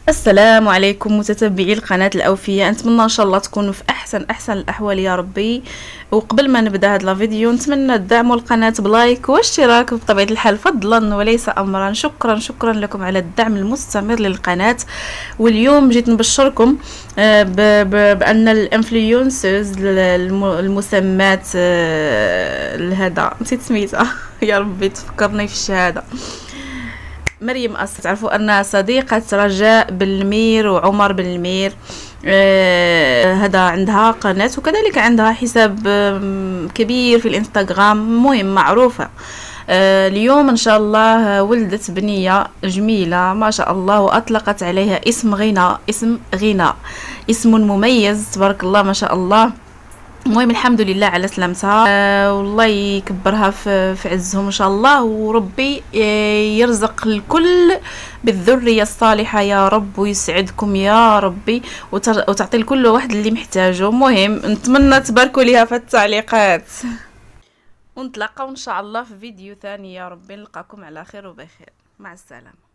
السلام عليكم متتبعي القناة الأوفياء، نتمنى ان شاء الله تكونوا في احسن الاحوال يا ربي. وقبل ما نبدا هذا الفيديو نتمنى تدعموا القناة بلايك واشتراك بطبيعة الحال فضلا وليس امرا. شكرا لكم على الدعم المستمر للقناة. واليوم جيت نبشركم بان الانفلونسرز المسمات هذا نسيت سميتها يا ربي تفكرني في الشهادة، مريم أسد. تعرفوا أنها صديقة رجاء بالمير وعمر بالمير. هذا عندها قناة وكذلك عندها حساب كبير في الانستغرام، مهم معروفة. اليوم إن شاء الله ولدت بنية جميلة ما شاء الله، وأطلقت عليها اسم غنى، اسم مميز تبارك الله ما شاء الله. المهم الحمد لله على سلامتها، والله يكبرها في عزهم ان شاء الله، وربي يرزق الكل بالذريه الصالحه يا رب، ويسعدكم يا ربي، وتعطي لكل واحد اللي محتاجه. مهم نتمنى تباركوا ليها في التعليقات، ونتلاقاو ان شاء الله في فيديو ثاني يا ربي. نلقاكم على خير وبخير، مع السلامه.